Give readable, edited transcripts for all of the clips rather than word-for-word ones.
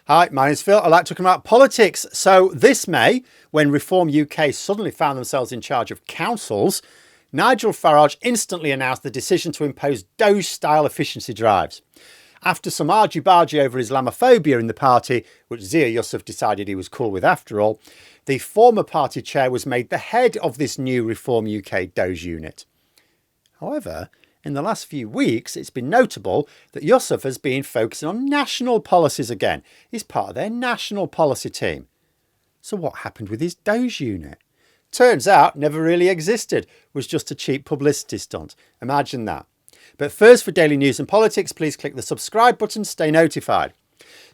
Hi, my name's Phil. I'd like to talk about politics. So this May, when Reform UK suddenly found themselves in charge of councils, Nigel Farage instantly announced the decision to impose DOGE-style efficiency drives. After some argy-bargy over Islamophobia in the party, which Zia Yusuf decided he was cool with after all, the former party chair was made the head of this new Reform UK DOGE unit. However, in the last few weeks, it's been notable that Yusuf has been focusing on national policies again. He's part of their national policy team. So what happened with his DOGE unit? Turns out never really existed, was just a cheap publicity stunt. Imagine that. But first, for daily news and politics, please click the subscribe button to stay notified.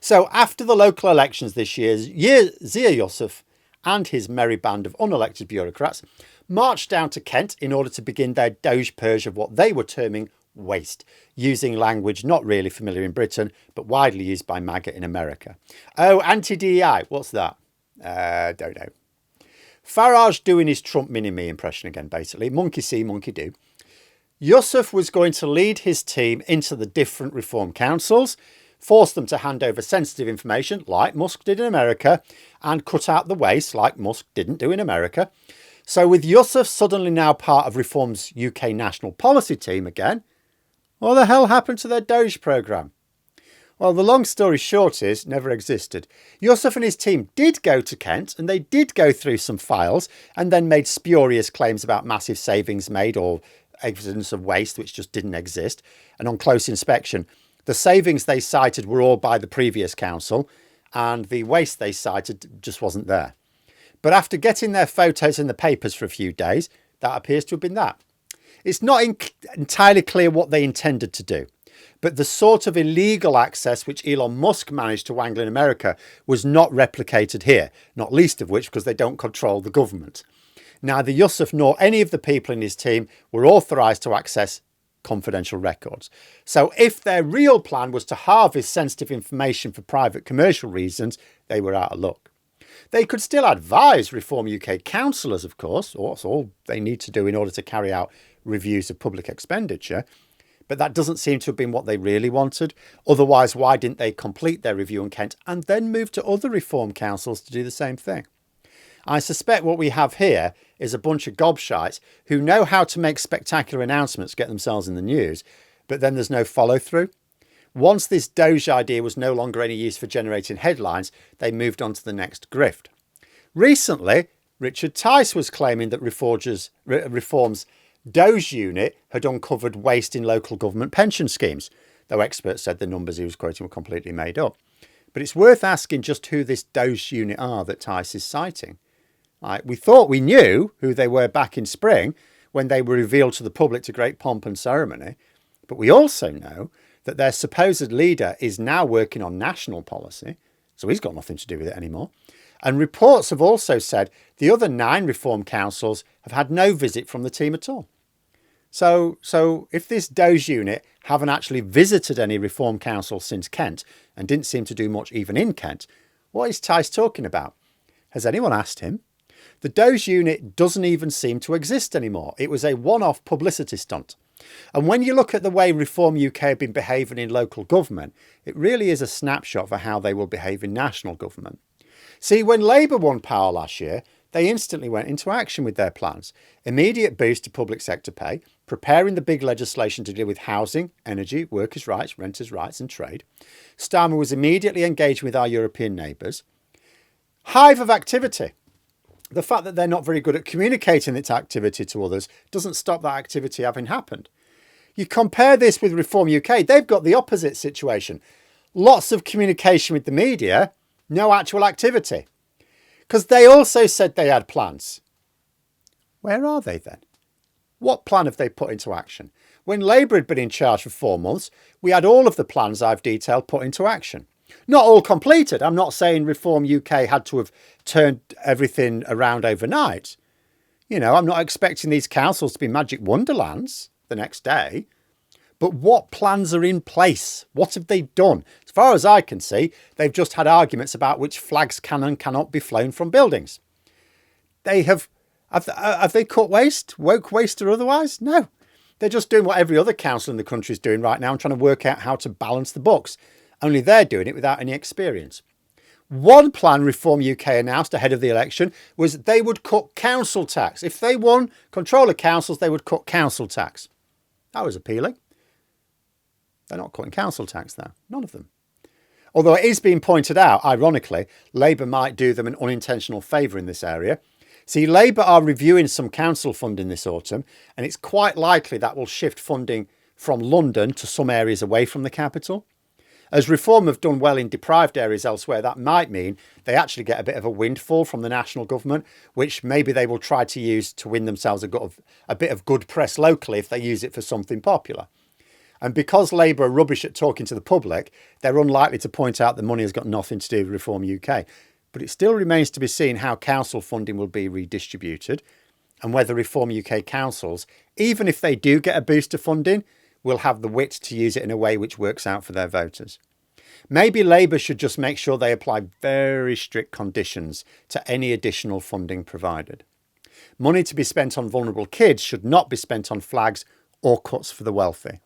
So after the local elections this year, Zia Yusuf and his merry band of unelected bureaucrats marched down to Kent in order to begin their DOGE purge of what they were terming waste, using language not really familiar in Britain, but widely used by MAGA in America. Oh, anti-DEI, what's that? Don't know. Farage doing his Trump mini-me impression again, basically. Monkey see, monkey do. Yusuf was going to lead his team into the different reform councils, force them to hand over sensitive information, like Musk did in America, and cut out the waste, like Musk didn't do in America. So with Yusuf suddenly now part of Reform's UK national policy team again, what the hell happened to their DOGE programme? Well, the long story short is, never existed. Yusuf and his team did go to Kent and they did go through some files and then made spurious claims about massive savings made or evidence of waste which just didn't exist. And on close inspection, the savings they cited were all by the previous council and the waste they cited just wasn't there. But after getting their photos in the papers for a few days, that appears to have been that. It's not entirely clear what they intended to do, but the sort of illegal access which Elon Musk managed to wangle in America was not replicated here, not least of which because they don't control the government. Neither Yusuf nor any of the people in his team were authorised to access confidential records. So if their real plan was to harvest sensitive information for private commercial reasons, they were out of luck. They could still advise Reform UK councillors, of course, or that's all they need to do in order to carry out reviews of public expenditure. But that doesn't seem to have been what they really wanted. Otherwise, why didn't they complete their review in Kent and then move to other reform councils to do the same thing? I suspect what we have here is a bunch of gobshites who know how to make spectacular announcements, get themselves in the news, but then there's no follow through. Once this DOGE idea was no longer any use for generating headlines, they moved on to the next grift. Recently, Richard Tice was claiming that Reform's DOGE unit had uncovered waste in local government pension schemes, though experts said the numbers he was quoting were completely made up. But it's worth asking just who this DOGE unit are that Tice is citing. We thought we knew who they were back in spring when they were revealed to the public to great pomp and ceremony, but we also know that their supposed leader is now working on national policy, so he's got nothing to do with it anymore. And reports have also said the other 9 reform councils have had no visit from the team at all. So if this DOGE unit haven't actually visited any reform councils since Kent and didn't seem to do much even in Kent, what is Tice talking about? Has anyone asked him? The DOGE unit doesn't even seem to exist anymore. It was a one-off publicity stunt. And when you look at the way Reform UK have been behaving in local government, it really is a snapshot for how they will behave in national government. See, when Labour won power last year, they instantly went into action with their plans. Immediate boost to public sector pay, preparing the big legislation to deal with housing, energy, workers' rights, renters' rights and trade. Starmer was immediately engaged with our European neighbours. Hive of activity. The fact that they're not very good at communicating its activity to others doesn't stop that activity having happened. You compare this with Reform UK, they've got the opposite situation. Lots of communication with the media, no actual activity. Because they also said they had plans. Where are they then? What plan have they put into action? When Labour had been in charge for 4 months, we had all of the plans I've detailed put into action. Not all completed. I'm not saying Reform UK had to have turned everything around overnight. You know, I'm not expecting these councils to be magic wonderlands the next day. But what plans are in place? What have they done? As far as I can see, they've just had arguments about which flags can and cannot be flown from buildings. Have they cut waste, woke waste or otherwise? No. They're just doing what every other council in the country is doing right now and trying to work out how to balance the books. Only they're doing it without any experience. One plan Reform UK announced ahead of the election was they would cut council tax. If they won control of councils, they would cut council tax. That was appealing. They're not cutting council tax though, none of them. Although it is being pointed out, ironically, Labour might do them an unintentional favour in this area. See, Labour are reviewing some council funding this autumn, and it's quite likely that will shift funding from London to some areas away from the capital. As Reform have done well in deprived areas elsewhere, that might mean they actually get a bit of a windfall from the national government, which maybe they will try to use to win themselves a bit of good press locally if they use it for something popular. And because Labour are rubbish at talking to the public, they're unlikely to point out that money has got nothing to do with Reform UK. But it still remains to be seen how council funding will be redistributed and whether Reform UK councils, even if they do get a boost of funding, will have the wit to use it in a way which works out for their voters. Maybe Labour should just make sure they apply very strict conditions to any additional funding provided. Money to be spent on vulnerable kids should not be spent on flags or cuts for the wealthy.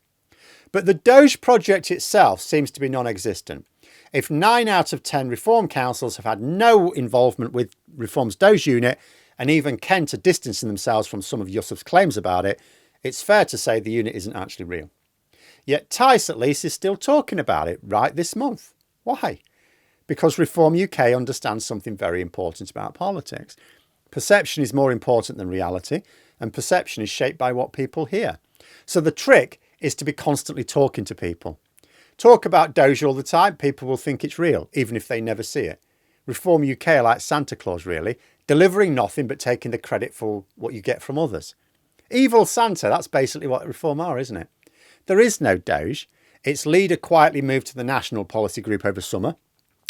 But the DOGE project itself seems to be non-existent. If 9 out of 10 Reform councils have had no involvement with Reform's DOGE unit, and even Kent are distancing themselves from some of Yusuf's claims about it, it's fair to say the unit isn't actually real. Yet Tice at least is still talking about it right this month. Why? Because Reform UK understands something very important about politics. Perception is more important than reality, and perception is shaped by what people hear. So the trick is to be constantly talking to people. Talk about DOGE all the time, people will think it's real, even if they never see it. Reform UK are like Santa Claus, really, delivering nothing but taking the credit for what you get from others. Evil Santa, that's basically what Reform are, isn't it? There is no DOGE. Its leader quietly moved to the National Policy Group over summer.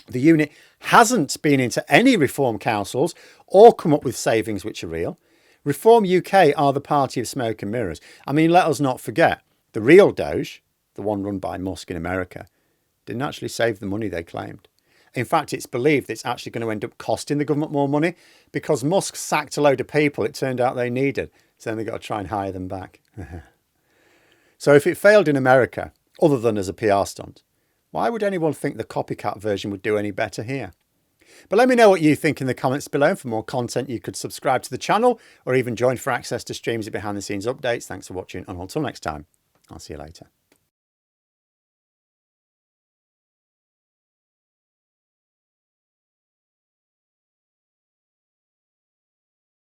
The unit hasn't been into any Reform councils or come up with savings which are real. Reform UK are the party of smoke and mirrors. I mean, let us not forget, the real DOGE, the one run by Musk in America, didn't actually save the money they claimed. In fact, it's believed it's actually going to end up costing the government more money because Musk sacked a load of people it turned out they needed. So then they've got to try and hire them back. So if it failed in America, other than as a PR stunt, why would anyone think the Copycat version would do any better here? But let me know what you think in the comments below. And for more content, you could subscribe to the channel or even join for access to streams and behind the scenes updates. Thanks for watching, and until next time, I'll see you later.